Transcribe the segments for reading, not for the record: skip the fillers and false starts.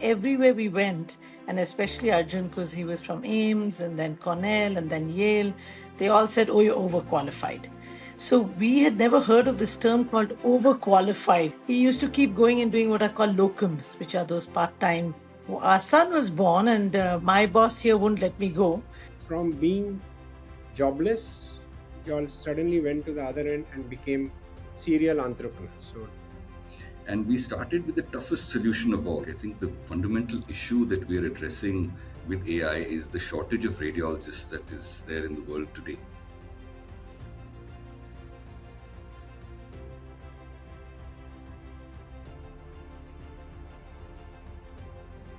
everywhere we went, and especially Arjun, because he was from Ames and then Cornell and then Yale, they all said, "Oh, you're overqualified." So we had never heard of this term called overqualified. He used to keep going and doing what are called locums, which are those part-time. Our son was born, and my boss here wouldn't let me go. From being jobless, you all suddenly went to the other end and became serial entrepreneurs. And we started with the toughest solution of all. I think the fundamental issue that we are addressing with AI is the shortage of radiologists that is there in the world today.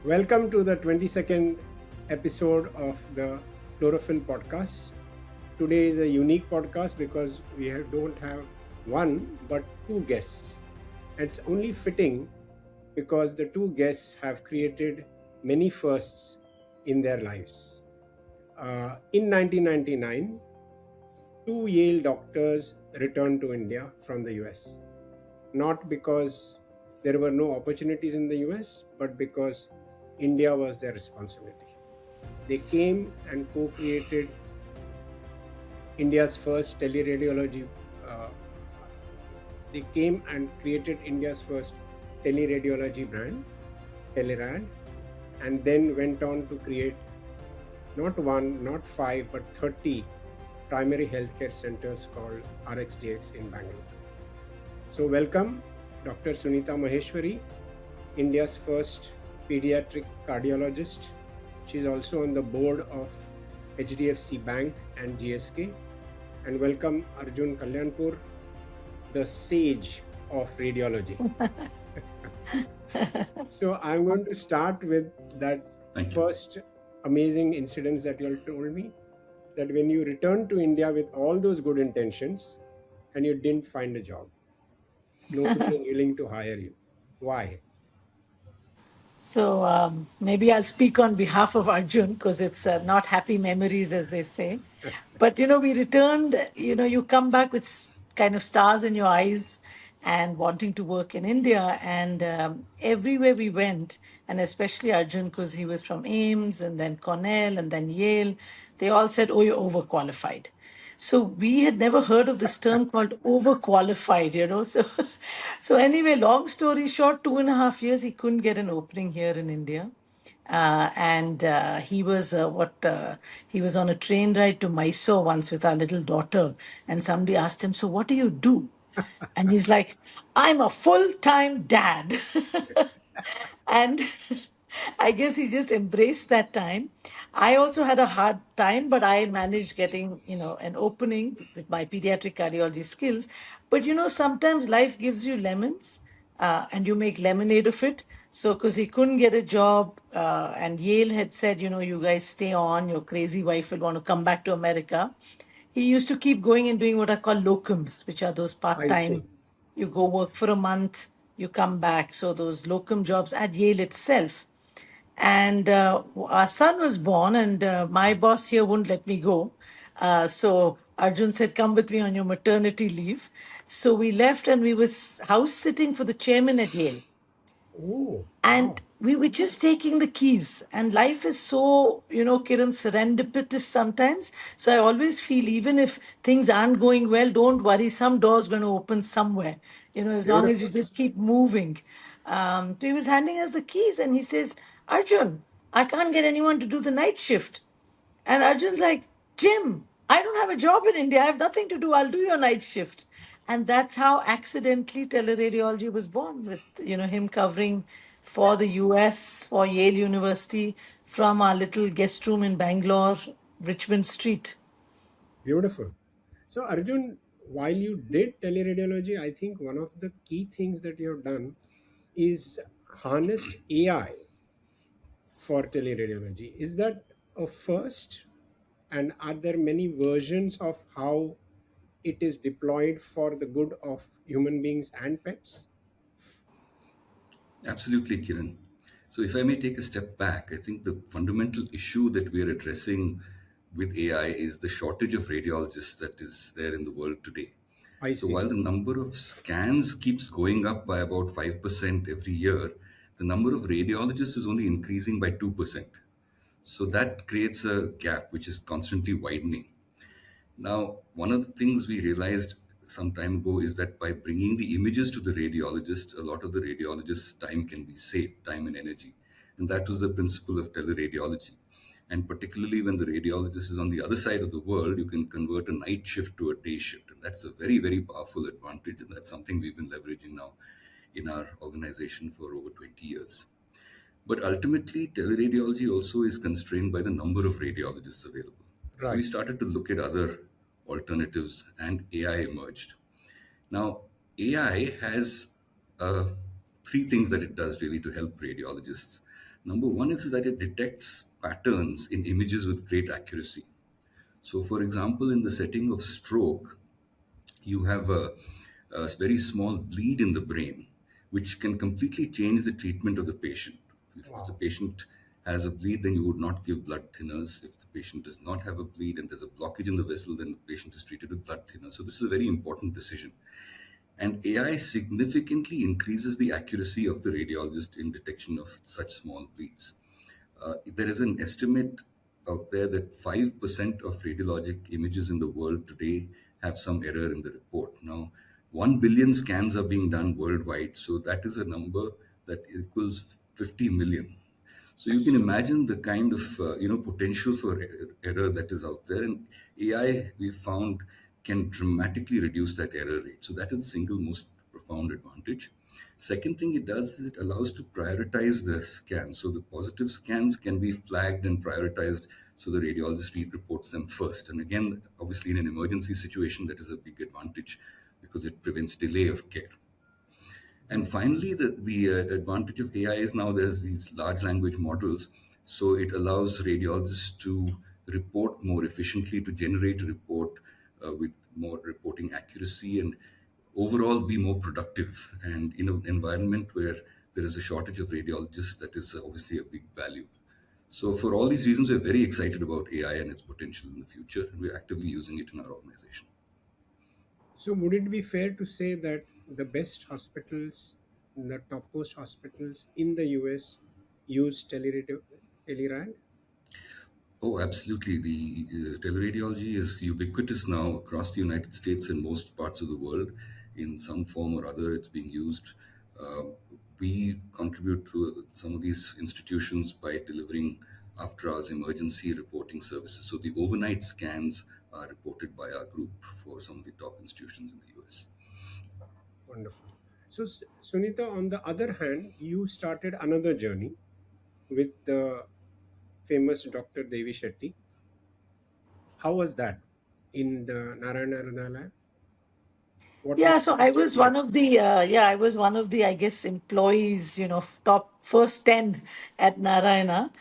Welcome to the 22nd episode of the Chlorophyll podcast. Today is a unique podcast because we don't have one but two guests. It's only fitting because the two guests have created many firsts in their lives. In 1999, two Yale doctors returned to India from the US. Not because there were no opportunities in the US, but because India was their responsibility. They came and co-created India's first teleradiology. They came and created India's first teleradiology brand, Telerad, and then went on to create not one, not five, but 30 primary healthcare centers called RxDx in Bangalore. So welcome Dr. Sunita Maheshwari, India's first pediatric cardiologist. She's also on the board of HDFC Bank and GSK. And welcome Arjun Kalyanpur, the sage of radiology. So I'm going to start with that first amazing incidents that you all told me, that when you returned to India with all those good intentions and you didn't find a job, nobody was willing to hire you. Why? So maybe I'll speak on behalf of Arjun because it's not happy memories, as they say. But, we returned, you come back with kind of stars in your eyes and wanting to work in India. And everywhere we went, and especially Arjun, because he was from Ames and then Cornell and then Yale, they all said, "Oh, you're overqualified." So we had never heard of this term called overqualified. So anyway, long story short, 2.5 years he couldn't get an opening here in India. And he was he was on a train ride to Mysore once with our little daughter, and somebody asked him, "So what do you do?" And he's like, "I'm a full-time dad." And I guess he just embraced that time. I also had a hard time, but I managed getting, an opening with my pediatric cardiology skills. But sometimes life gives you lemons, and you make lemonade of it. So, because he couldn't get a job, and Yale had said, you guys stay on, your crazy wife will want to come back to America. He used to keep going and doing what are called locums, which are those part I see. time. You go work for a month, you come back. So, those locum jobs at Yale itself. And our son was born, and my boss here wouldn't let me go. So Arjun said, "Come with me on your maternity leave." So we left, and we was house sitting for the chairman at Yale. Oh, And wow. we were just taking the keys. And life is so, Kiran, serendipitous sometimes. So I always feel even if things aren't going well, don't worry. Some door's going to open somewhere, as long as you Beautiful. just keep moving. So he was handing us the keys and he says, "Arjun, I can't get anyone to do the night shift." And Arjun's like, "Jim, I don't have a job in India. I have nothing to do. I'll do your night shift." And that's how accidentally teleradiology was born, with him covering for the US, for Yale University, from our little guest room in Bangalore, Richmond Street. Beautiful. So, Arjun, while you did teleradiology, I think one of the key things that you have done is harnessed AI for teleradiology. Is that a first? And are there many versions of how it is deployed for the good of human beings and pets? Absolutely, Kiran. So, if I may take a step back, I think the fundamental issue that we are addressing with AI is the shortage of radiologists that is there in the world today. I So, see. while the number of scans keeps going up by about 5% every year, the number of radiologists is only increasing by 2%. So that creates a gap which is constantly widening. Now, one of the things we realized some time ago is that by bringing the images to the radiologist, a lot of the radiologist's time can be saved, time and energy. And that was the principle of teleradiology. And particularly when the radiologist is on the other side of the world, you can convert a night shift to a day shift. And that's a very, very powerful advantage. And that's something we've been leveraging now in our organization for over 20 years. But ultimately, teleradiology also is constrained by the number of radiologists available. So we Right. started to look at other alternatives, and AI emerged. Now, AI has three things that it does really to help radiologists. Number one is that it detects patterns in images with great accuracy. So, for example, in the setting of stroke, you have a very small bleed in the brain, which can completely change the treatment of the patient. If the Wow. patient has a bleed, then you would not give blood thinners. If the patient does not have a bleed and there's a blockage in the vessel, then the patient is treated with blood thinners. So this is a very important decision. And AI significantly increases the accuracy of the radiologist in detection of such small bleeds. There is an estimate out there that 5% of radiologic images in the world today have some error in the report. Now, 1 billion scans are being done worldwide, so that is a number that equals 50 million. So you can imagine the kind of potential for error that is out there, and AI we found can dramatically reduce that error rate. So that is the single most profound advantage. Second thing it does is it allows to prioritize the scans. So the positive scans can be flagged and prioritized, so the radiologist reports them first. And again, obviously in an emergency situation, that is a big advantage because it prevents delay of care. And finally, the advantage of AI is now there's these large language models. So it allows radiologists to report more efficiently, to generate a report with more reporting accuracy, and overall be more productive. And in an environment where there is a shortage of radiologists, that is obviously a big value. So for all these reasons, we're very excited about AI and its potential in the future, and we're actively using it in our organization. So, would it be fair to say that the best hospitals, the topmost hospitals in the US, use Telerad? Oh, absolutely. The teleradiology is ubiquitous now across the United States and most parts of the world. In some form or other, it's being used. Uh, we contribute to some of these institutions by delivering after hours emergency reporting services. So the overnight scans are reported by our group for some of the top institutions in the US. Wonderful. So, Sunita, on the other hand, you started another journey with the famous Dr. Devi Shetty. How was that in the Narayana Lab? What was Yeah, so the I was journey one like? of the I was one of the, I guess, employees, top first 10 at Narayana.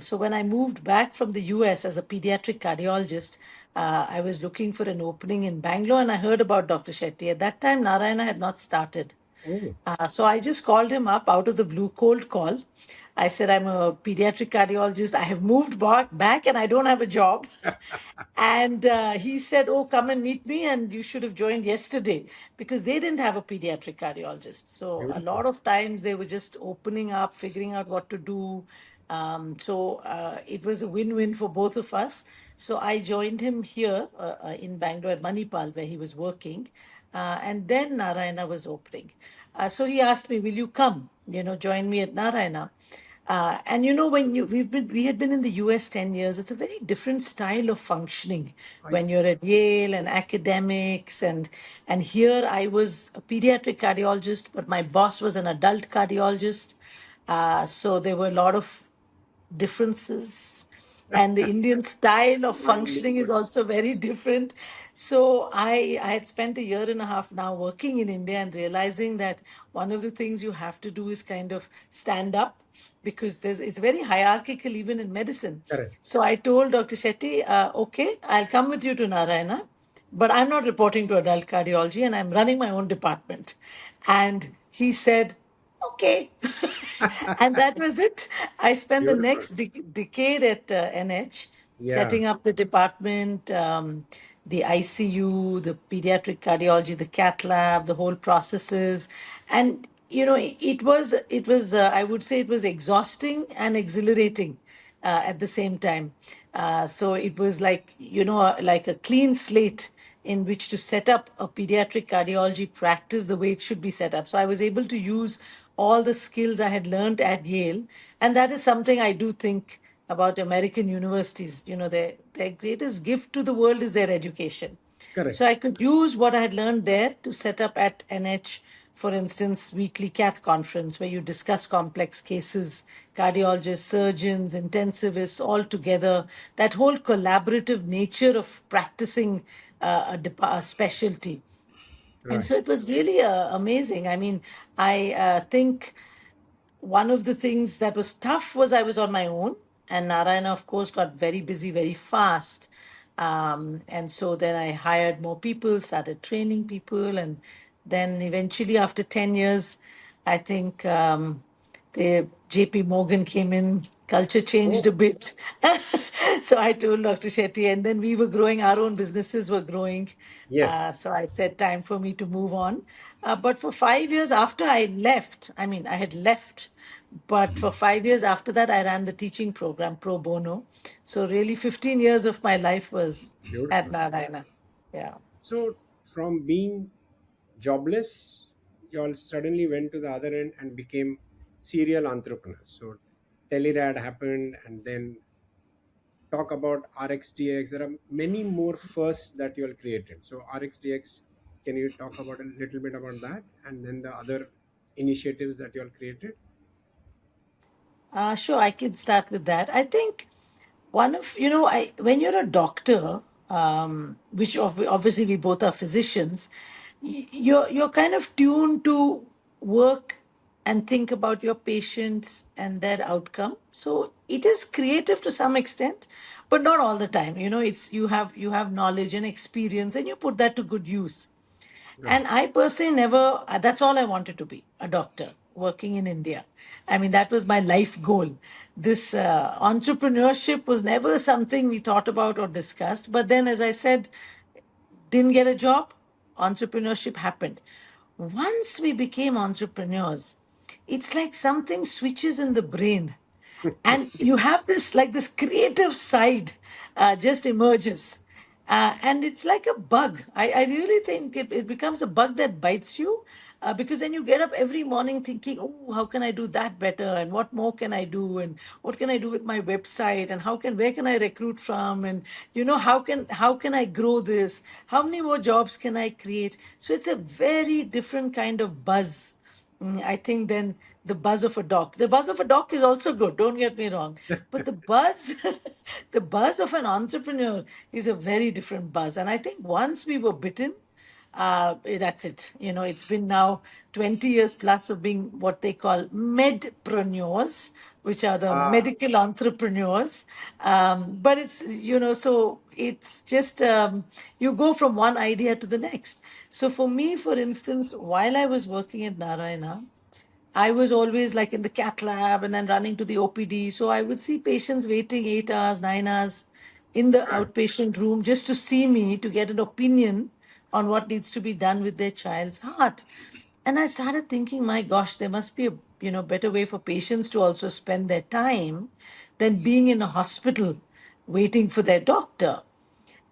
So when I moved back from the US as a pediatric cardiologist, I was looking for an opening in Bangalore, and I heard about Dr. Shetty. At that time, Narayana had not started. Oh, So I just called him up out of the blue, cold call. I said, I'm a pediatric cardiologist. I have moved back and I don't have a job. And he said, oh, come and meet me. And you should have joined yesterday because they didn't have a pediatric cardiologist. So a beautiful. lot of times they were just opening up, figuring out what to do. So it was a win-win for both of us. So I joined him here in Bangalore at Manipal, where he was working. And then Narayana was opening. So he asked me, will you come, join me at Narayana? And when we had been in the US 10 years, it's a very different style of functioning I when see. you're at Yale and academics, and here I was a pediatric cardiologist, but my boss was an adult cardiologist. So there were a lot of differences, and the Indian style of Mildly functioning is put. also very different. So I had spent a year and a half now working in India and realizing that one of the things you have to do is kind of stand up, because it's very hierarchical even in medicine. Correct. So I told Dr. Shetty, okay, I'll come with you to Narayana, but I'm not reporting to adult cardiology and I'm running my own department. And he said, okay. And that was it. I spent the Beautiful. next decade at NH Yeah. setting up the department, the ICU, the pediatric cardiology, the cath lab, the whole processes. And it was I would say it was exhausting and exhilarating at the same time. So it was like, like a clean slate in which to set up a pediatric cardiology practice the way it should be set up. So I was able to use all the skills I had learned at Yale, and that is something I do think about American universities. Their greatest gift to the world is their education. So Correct. I could use what I had learned there to set up at NH, for instance, weekly cath conference where you discuss complex cases, cardiologists, surgeons, intensivists all together. That whole collaborative nature of practicing a specialty. And Right. so it was really amazing. I mean, I think one of the things that was tough was I was on my own, and Narayana, of course, got very busy very fast. And so then I hired more people, started training people, and then eventually, after 10 years, I think the JP Morgan came in, culture changed a Oh, bit. So I told Dr. Shetty, and then we were growing, our own businesses were growing. yes. So I said, time for me to move on. But for 5 years after I left, I mean, I had left, but for 5 years after that, I ran the teaching program pro bono. So really, 15 years of my life was at Beautiful. Narayana. Yeah. So, from being jobless, you all suddenly went to the other end and became serial entrepreneurs. So, Telerad happened, and then talk about RxDx. There are many more firsts that you all created. So, RxDx, can you talk about a little bit about that, and then the other initiatives that you all created? Sure, I can start with that. I think one of, when you're a doctor, which obviously we both are physicians, you're kind of tuned to work and think about your patients and their outcome. So it is creative to some extent, but not all the time. It's you have knowledge and experience, and you put that to good use. Right. And I personally never, that's all I wanted to be, a doctor working in India. I mean, that was my life goal. This entrepreneurship was never something we thought about or discussed. But then, as I said, didn't get a job, entrepreneurship happened. Once we became entrepreneurs, it's like something switches in the brain, and you have this, like, this creative side just emerges. And it's like a bug. I really think it becomes a bug that bites you, because then you get up every morning thinking, oh, how can I do that better, and what more can I do, and what can I do with my website, and where can I recruit from, and how can I grow this, how many more jobs can I create. So it's a very different kind of buzz, I think, then the buzz of a dog. The buzz of a dog is also good, don't get me wrong. But the buzz, the buzz of an entrepreneur is a very different buzz. And I think once we were bitten, that's it. It's been now 20 years plus of being what they call medpreneurs, which are the Ah, medical entrepreneurs. But so it's just, you go from one idea to the next. So for me, for instance, while I was working at Narayana, I was always like in the cath lab and then running to the OPD. So I would see patients waiting 8 hours, 9 hours in the right. outpatient room just to see me, to get an opinion on what needs to be done with their child's heart. And I started thinking, my gosh, there must be a better way for patients to also spend their time than being in a hospital waiting for their doctor.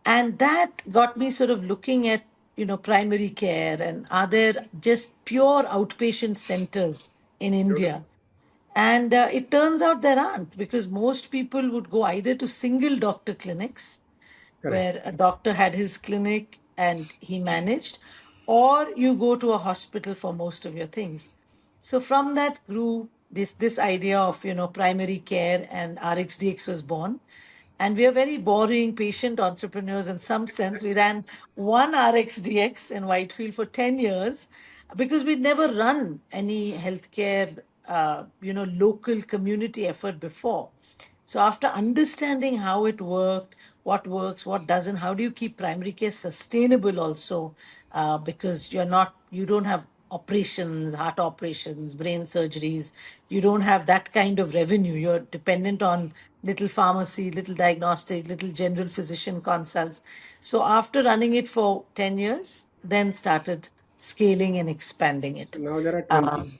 And that got me sort of looking at, primary care, and are there just pure outpatient centers in Beautiful. India? And it turns out there aren't, because most people would go either to single doctor clinics Correct. where a doctor had his clinic and he managed, or you go to a hospital for most of your things. So from that grew this idea of primary care, and RxDx was born. And we are very boring patient entrepreneurs in some sense. We ran one RxDx in Whitefield for 10 years because we'd never run any healthcare, local community effort before. So after understanding how it works, what doesn't, how do you keep primary care sustainable also? Because you don't have operations, heart operations, brain surgeries. You don't have that kind of revenue. You're dependent on little pharmacy, little diagnostic, little general physician consults. So after running it for 10 years, then started scaling and expanding So it. now there are Um, 20.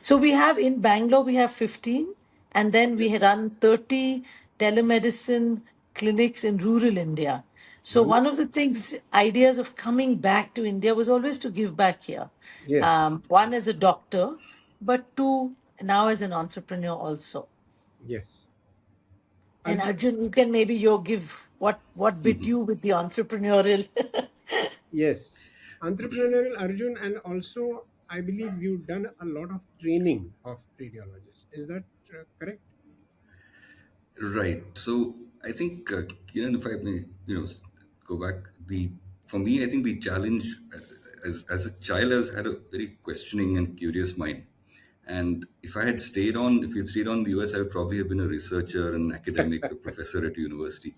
So we have in Bangalore, we have 15, and then we run 30 telemedicine clinics in rural India. So one of Wonderful. the things, ideas of coming back to India was always to give back here. Yes. One as a doctor, but two now as an entrepreneur also. Yes. And Arjun, Arjun, you can maybe you give what bit you with the entrepreneurial. yes. Entrepreneurial Arjun, and also I believe you've done a lot of training of radiologists. Is that correct? Right. So I think, if I may, go back, for me, I think the challenge, as a child, I was had a very questioning and curious mind. And if we had stayed on the US, I would probably have been a researcher, an academic, a professor at university.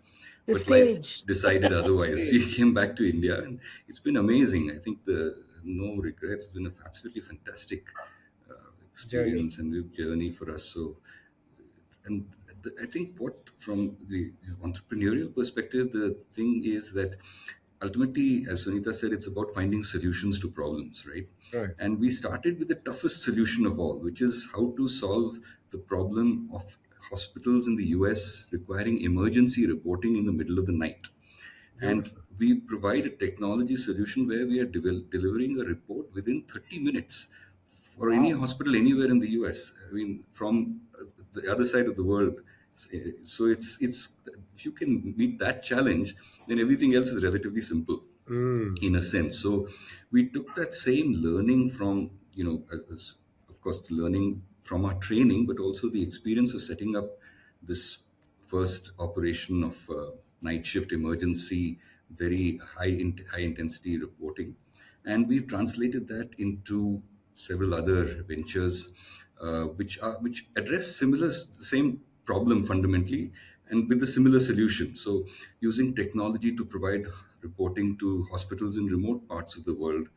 The But life sage. decided otherwise. We Great. came back to India, and it's been amazing. I think the no regrets. It's been a absolutely fantastic Journey. experience and journey for us. So, and I think what from the entrepreneurial perspective, the thing is that ultimately, as Sunita said, it's about finding solutions to problems, right? Right. And we started with the toughest solution of all, which is how to solve the problem of hospitals in the US requiring emergency reporting in the middle of the night. And Beautiful. we provide a technology solution where we are delivering a report within 30 minutes for any Wow. hospital anywhere in the US. I mean, from the other side of the world. So it's if you can meet that challenge, then everything else is relatively simple Mm. in a sense. So we took that same learning from, of course, the learning from our training, but also the experience of setting up this first operation of night shift emergency, very high intensity reporting, and we've translated that into several other ventures, which address same problem fundamentally, and with a similar solution. So, using technology to provide reporting to hospitals in remote parts of the world,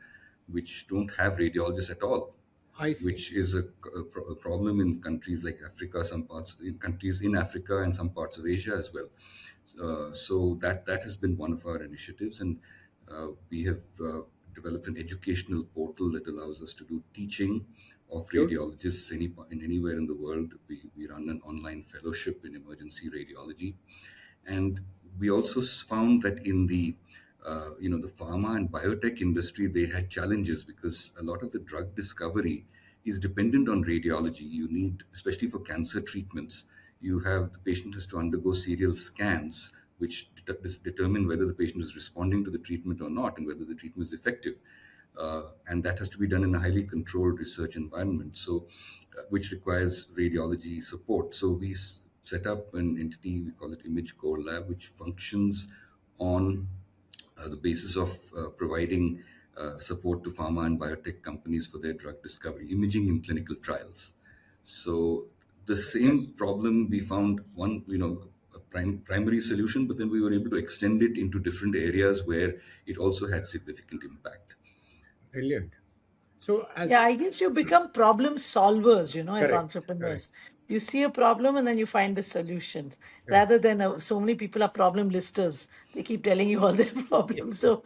which don't have radiologists at all, I see. which is a problem in countries like Africa, some parts in countries in Africa, and some parts of Asia as well. So that has been one of our initiatives, and we have developed an educational portal that allows us to do teaching of Beautiful. radiologists in anywhere in the world. We run an online fellowship in emergency radiology, and we also found that in the pharma and biotech industry, they had challenges because a lot of the drug discovery is dependent on radiology. You need, especially for cancer treatments, the patient has to undergo serial scans which determine whether the patient is responding to the treatment or not, and whether the treatment is effective. And that has to be done in a highly controlled research environment, so which requires radiology support. So we set up an entity, we call it ImageCore Lab, which functions on the basis of providing support to pharma and biotech companies for their drug discovery, imaging in clinical trials. So the Yes. same problem, we found one, a primary solution, but then we were able to extend it into different areas where it also had significant impact. Brilliant. So Yeah, as I guess you become problem solvers, as correct, correct, entrepreneurs. You see a problem and then you find the solutions correct. rather than so many people are problem listers. They keep telling you all their problems. So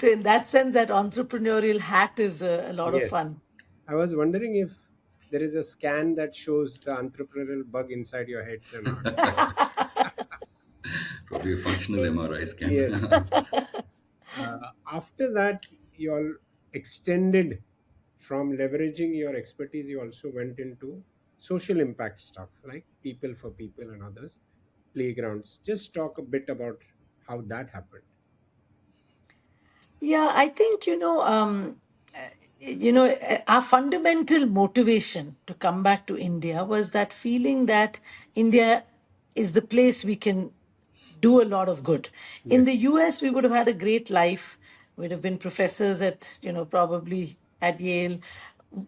in that sense, that entrepreneurial hat is a lot of Yes. fun. I was wondering if there is a scan that shows the entrepreneurial bug inside your heads or not. Probably a functional MRI scan. Yes. After that, you all extended from leveraging your expertise, you also went into social impact stuff like people for people and others, playgrounds. Just talk a bit about how that happened. Yeah, I think, our fundamental motivation to come back to India was that feeling that India is the place we can do a lot of good. In the Yes. US, we would have had a great life. We'd have been professors at, probably at Yale,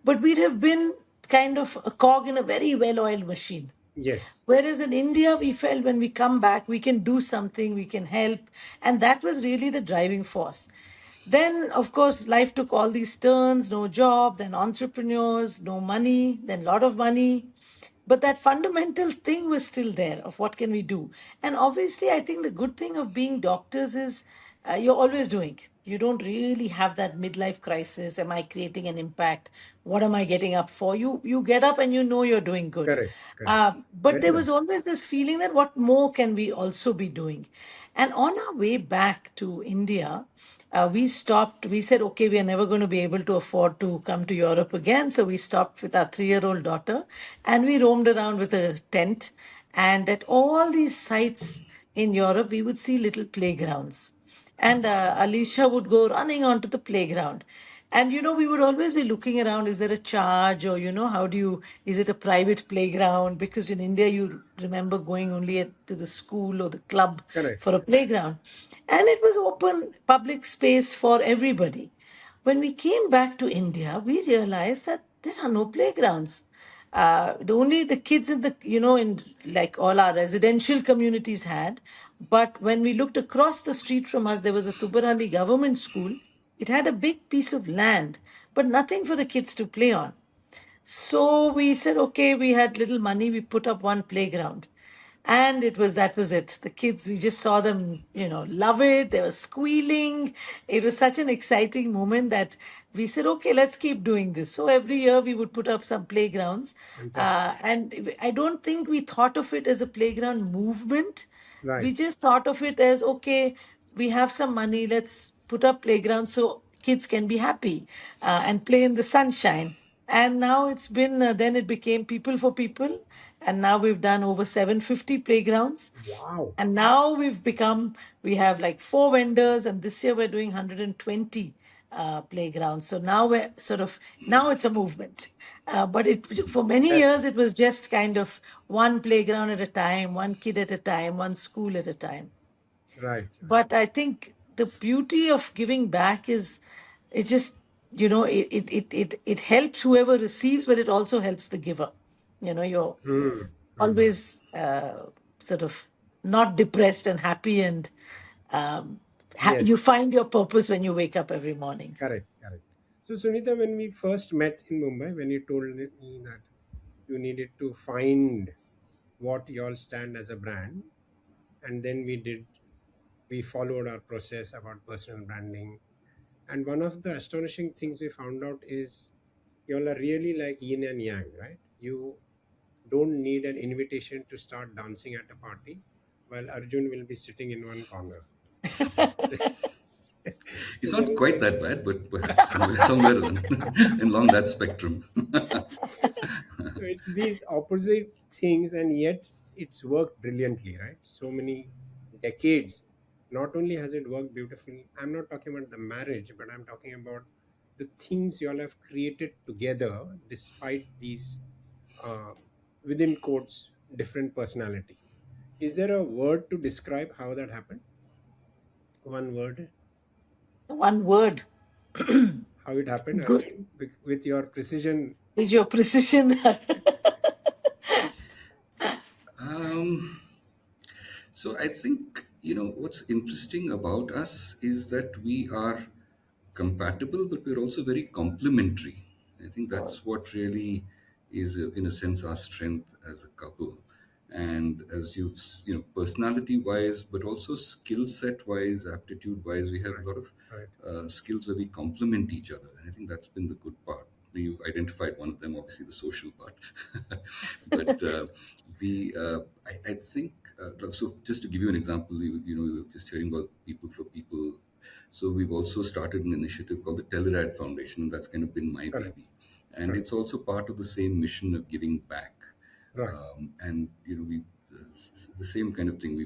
but we'd have been kind of a cog in a very well oiled machine. Yes. Whereas in India, we felt when we come back, we can do something, we can help. And that was really the driving force. Then, of course, life took all these turns, no job, then entrepreneurs, no money, then lot of money. But that fundamental thing was still there of what can we do. And obviously, I think the good thing of being doctors is you're always doing. You don't really have that midlife crisis. Am I creating an impact? What am I getting up for? You get up and you know you're doing good. Correct. Correct. But Very there was nice. always this feeling that what more can we also be doing? And on our way back to India, we stopped. We said, okay, we are never going to be able to afford to come to Europe again. So we stopped with our 3-year-old daughter and we roamed around with a tent. And at all these sites in Europe, we would see little playgrounds. And Alicia would go running onto the playground. And, we would always be looking around, is there a charge or, how do you, is it a private playground? Because in India, you remember going only to the school or the club Correct. for a playground. And it was open public space for everybody. When we came back to India, we realized that there are no playgrounds. The kids in in like all our residential communities had. But when we looked across the street from us, there was a Tubarali government school. It had a big piece of land, but nothing for the kids to play on. So we said, okay, we had little money, we put up one playground. And that was it. The kids, we just saw them, love it. They were squealing. It was such an exciting moment that we said, okay, let's keep doing this. So every year we would put up some playgrounds. Fantastic. And I don't think we thought of it as a playground movement. Right. We just thought of it as, okay, we have some money, let's put up playgrounds so kids can be happy and play in the sunshine. And now then it became People for People. And now we've done over 750 playgrounds. Wow. And now we have like 4 vendors, and this year we're doing 120 playgrounds. So now now it's a movement. But for many That's years, it was just kind of one playground at a time, one kid at a time, one school at a time. right. But I think the beauty of giving back is it just, it helps whoever receives, but it also helps the giver. You're Hmm. Hmm. always sort of not depressed and happy, and you Yes. find your purpose when you wake up every morning. Correct. Correct. So, Sunita, when we first met in Mumbai, when you told me that you needed to find what you all stand as a brand, and then we followed our process about personal branding. And one of the astonishing things we found out is you all are really like yin and yang, right? You don't need an invitation to start dancing at a party, while Arjun will be sitting in one corner. It's So not there, quite that bad, but perhaps somewhere along that spectrum. so it's these opposite things, and yet it's worked brilliantly, right? So many decades. Not only has it worked beautifully, I'm not talking about the marriage, but I'm talking about the things you all have created together despite these, uh, within quotes, different personality. Is there a word to describe how that happened? One word, One word. how it happened, Good. Arjun, with your precision. Is your precision. Um, So I think, what's interesting about us is that we are compatible, but we're also very complementary. I think that's what really is, in a sense, our strength as a couple. And as personality wise, but also skill set wise, aptitude wise, we have a lot of Right. skills where we complement each other. And I think that's been the good part. You've identified one of them, obviously the social part. But I think so. Just to give you an example, you were just hearing about People for People. So we've also started an initiative called the Telerad Foundation, and that's kind of been my Correct. baby. And Correct. it's also part of the same mission of giving back. Right. And we the same kind of thing.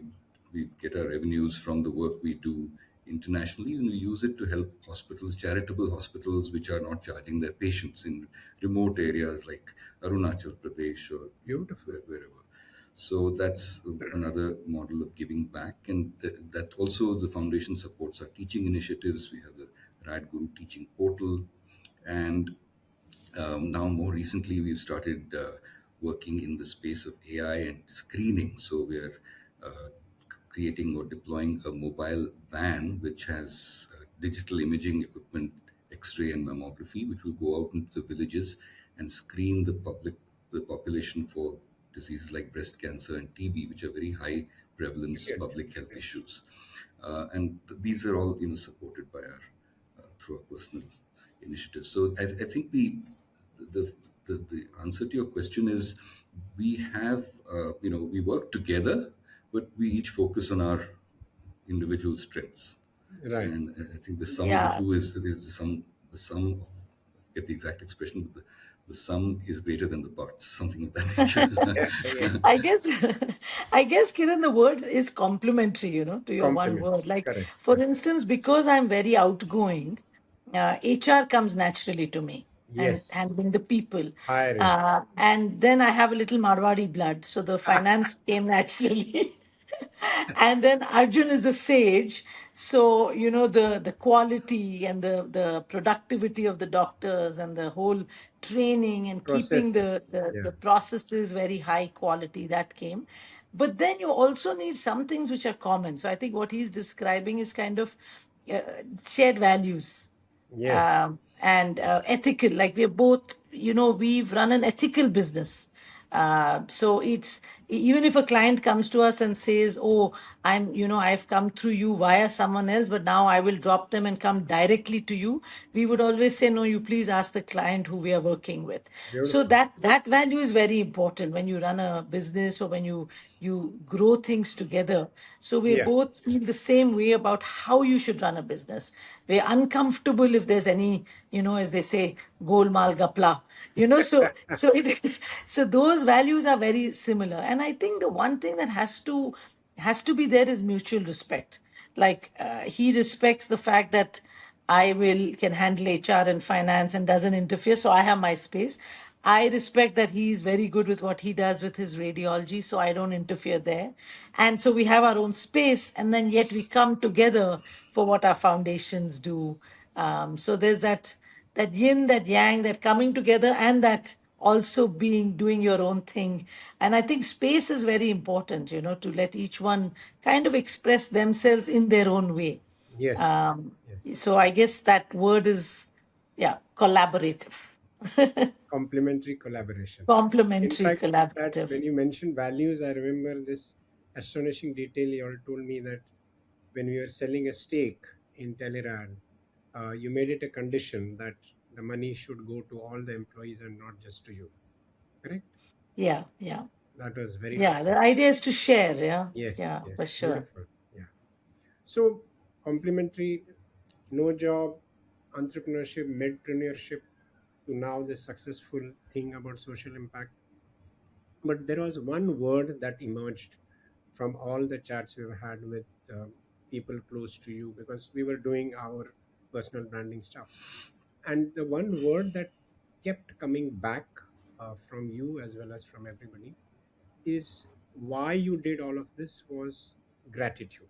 We get our revenues from the work we do internationally, and we use it to help hospitals, charitable hospitals, which are not charging their patients in remote areas like Arunachal Pradesh or Beautiful. wherever. So that's another model of giving back, and that also the foundation supports our teaching initiatives. We have the RadGuru teaching portal, and now more recently we've started working in the space of AI and screening. So we are uh, creating or deploying a mobile van which has digital imaging equipment, X-ray and mammography, which will go out into the villages and screen the population for diseases like breast cancer and TB, which are very high prevalence Brilliant. public health issues. And these are all, supported by our through our personal initiatives. So I think the, the answer to your question is we have, we work together, but we each focus on our individual strengths. Right. And I think the sum of the Yeah. two is the sum of, get the exact expression, but the sum is greater than the parts, something of that nature. Yes. I guess, I guess, Kiran, the word is complementary, to your one Complement. word. Like, Correct. for instance, because I'm very outgoing, HR comes naturally to me and Yes. handling the people. Hiring. And then I have a little Marwadi blood, so the finance came naturally. And then Arjun is the sage, so the quality and the productivity of the doctors and the whole training and keeping the Processes. the, Yeah. the processes very high quality, that came. But then you also need some things which are common. So I think what he's describing is kind of uh, shared values, Yes. and ethical. Like we're both, we've run an ethical business. So it's even if a client comes to us and says, "Oh, I've come through you via someone else, but now I will drop them and come directly to you." We would always say, "No, you please ask the client who we are working with." So Beautiful. that value is very important when you run a business or when you grow things together. So we Yeah. both feel the same way about how you should run a business. We're uncomfortable if there's any, as they say, golmal gapla, so those values are very similar. And I think the one thing that has to be there is mutual respect. Like he respects the fact that I will can handle HR and finance and doesn't interfere, so I have my space. I respect that he's very good with what he does with his radiology, so I don't interfere there. And so we have our own space, and then yet we come together for what our foundations do. So there's that yin, that yang, that coming together, and that also doing your own thing. And I think space is very important, to let each one kind of express themselves in their own way. Yes. Um, Yes. so I guess that word is, yeah, collaborative, Complementary collaboration. In complementary, fact, that collaborative. when you mentioned values, I remember this astonishing detail you all told me that when we were selling a stake in Telerad, you made it a condition that the money should go to all the employees and not just to you. Correct? Yeah, yeah, That was very yeah. touching. The idea is to share. Yeah, Yes, yeah, for yes, sure. beautiful. Yeah. So, complementary, no job, entrepreneurship, medpreneurship, to now this successful thing about social impact. But there was one word that emerged from all the chats we've had with people close to you because we were doing our personal branding stuff. And the one word that kept coming back from you as well as from everybody is why you did all of this was gratitude.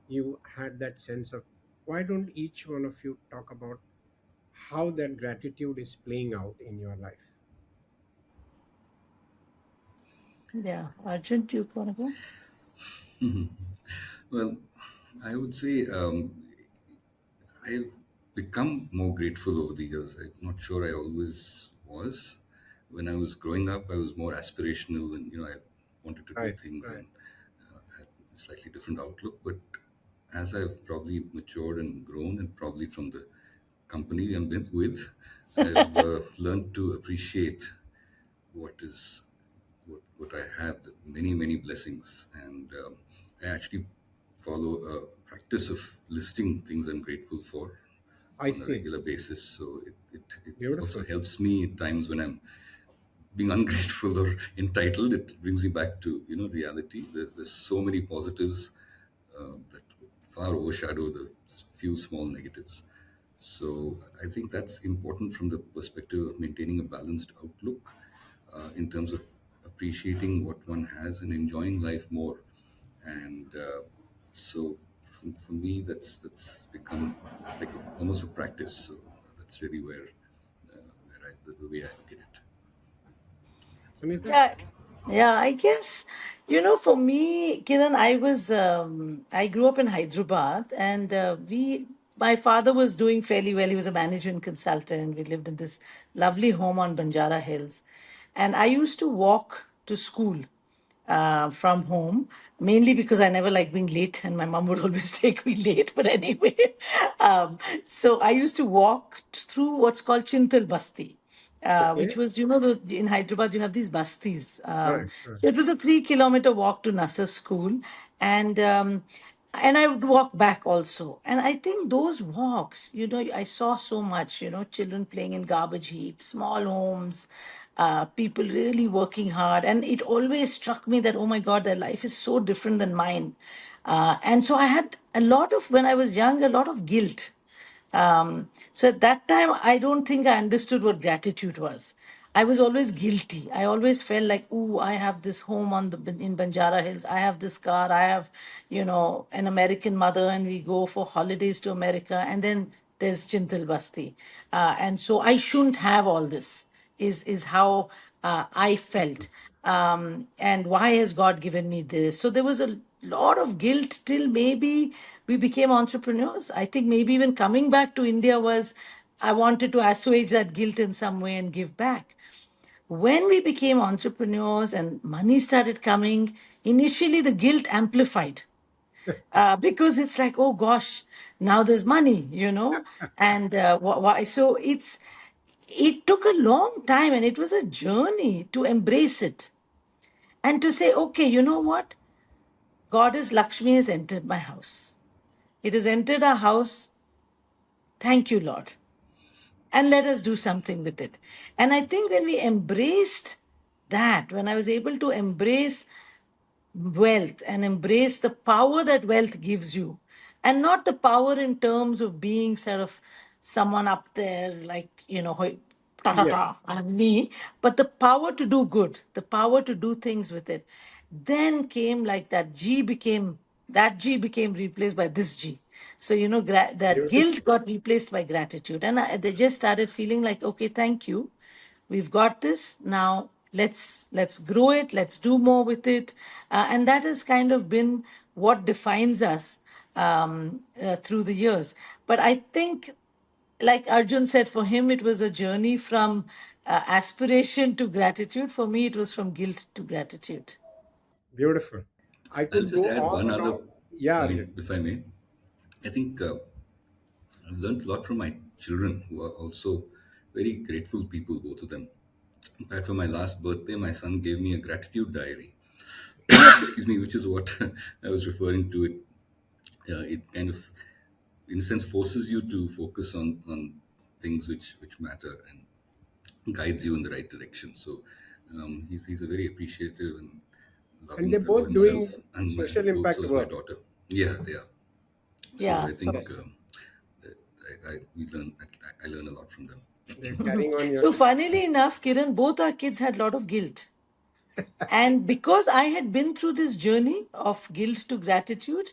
You had that sense of why don't each one of you talk about how that gratitude is playing out in your life? Yeah, Arjun, do you want to go? Well, I would say I've become more grateful over the years. I'm not sure I always was. When I was growing up, I was more aspirational and, I wanted to do Right, things right. and had a slightly different outlook. But as I've probably matured and grown, and probably from the company I'm with, I've learned to appreciate what is what I have, the many blessings, and I actually follow a practice of listing things I'm grateful for I on a see. regular basis. So it also Beautiful. helps me at times when I'm being ungrateful or entitled. It brings me back to reality. There's so many positives that far overshadow the few small negatives. So I think that's important from the perspective of maintaining a balanced outlook in terms of appreciating what one has and enjoying life more. And for me, that's become like almost a practice. So that's really where the way I look at it. That's Sunita? Yeah, yeah, I guess, for me, Kiran, I grew up in Hyderabad, and my father was doing fairly well. He was a management consultant. We lived in this lovely home on Banjara Hills. And I used to walk to school from home, mainly because I never liked being late and my mom would always take me late. But anyway, so I used to walk through what's called Chintal Basti. Which Okay. was, in Hyderabad, you have these bastis. Right. Right. So it was a 3 kilometer walk to Nasser school. And I would walk back also. And I think those walks, I saw so much, children playing in garbage heaps, small homes, people really working hard. And it always struck me that, oh my God, their life is so different than mine. And so I had when I was young, a lot of guilt. So at that time, I don't think I understood what gratitude was. I was always guilty. I always felt like, ooh, I have this home in Banjara Hills. I have this car. I have, an American mother, and we go for holidays to America. And then there's Chintal Basti, and so I shouldn't have all this. Is how I felt, and why has God given me this? So there was a lot of guilt till maybe we became entrepreneurs. I think maybe even coming back to India was, I wanted to assuage that guilt in some way and give back. When we became entrepreneurs and money started coming, initially the guilt amplified, because it's like, oh gosh, now there's money, and why? So it took a long time, and it was a journey to embrace it and to say, okay, you know what? Goddess Lakshmi has entered my house. It has entered our house. Thank you, Lord. And let us do something with it. And I think when we embraced that, when I was able to embrace wealth and embrace the power that wealth gives you, and not the power in terms of being sort of someone up there, like, ta ta Yes. ta, and me, but the power to do good, the power to do things with it. Then came like that G became replaced by this G. So, that Beautiful. guilt got replaced by gratitude. And they just started feeling like, okay, thank you, we've got this now, let's grow it, let's do more with it. And that has kind of been what defines us through the years. But I think, like Arjun said, for him it was a journey from aspiration to gratitude. For me, it was from guilt to gratitude. Beautiful. I I'll could just go add one on other talk. Yeah, point, Arjun. if I may. I think I've learned a lot from my children, who are also very grateful people, both of them. In fact, for my last birthday, my son gave me a gratitude diary. Excuse me, which is what I was referring to. It kind of, in a sense, forces you to focus on things which matter and guides you in the right direction. So he's a very appreciative and And loving they're fellow both doing himself, and social so impact is my work. daughter. Yeah, they are. So Yeah, I so think Fantastic. I learn a lot from them. They're carrying on your so tradition. funnily enough, Kiran, both our kids had a lot of guilt. And because I had been through this journey of guilt to gratitude,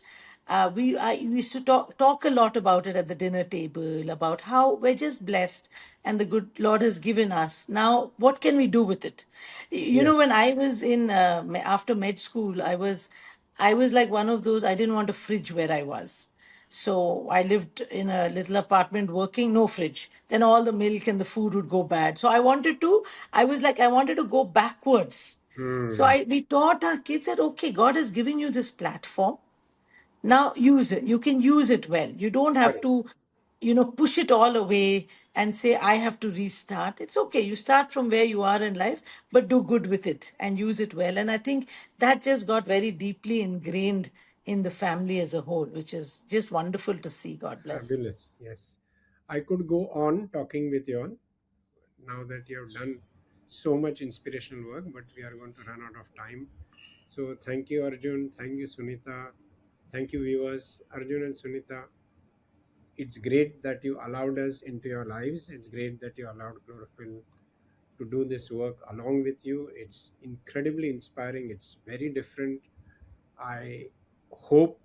we used to talk a lot about it at the dinner table, about how we're just blessed and the good Lord has given us. Now, what can we do with it? Yes. When I was after med school, I was like one of those. I didn't want a fridge where I was. So I lived in a little apartment working, no fridge. Then all the milk and the food would go bad. So I was like, I wanted to go backwards. So Hmm. we taught our kids that, okay, God is giving you this platform. Now use it. You can use it well. You don't have Correct. to, push it all away and say, I have to restart. It's okay. You start from where you are in life, but do good with it and use it well. And I think that just got very deeply ingrained in the family as a whole, which is just wonderful to see. God bless. Fabulous. Yes. I could go on talking with you all now that you have done so much inspirational work, but we are going to run out of time. So thank you, Arjun. Thank you, Sunita. Thank you, viewers. Arjun and Sunita, it's great that you allowed us into your lives. It's great that you allowed Chlorophyll to do this work along with you. It's incredibly inspiring. It's very different. I hope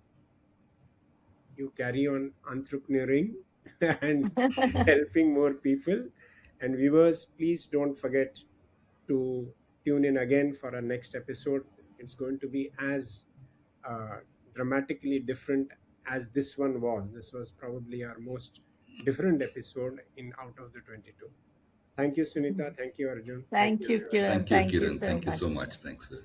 you carry on entrepreneuring and helping more people. And viewers, please don't forget to tune in again for our next episode. It's going to be as uh, dramatically different as this one was. This was probably our most different episode in out of the 22. Thank you, Sunita. Thank you, Arjun. Thank Thank you, you, viewers. Kiran. Thank you, Thank you Kiran. so Thank you so much. much. Thanks for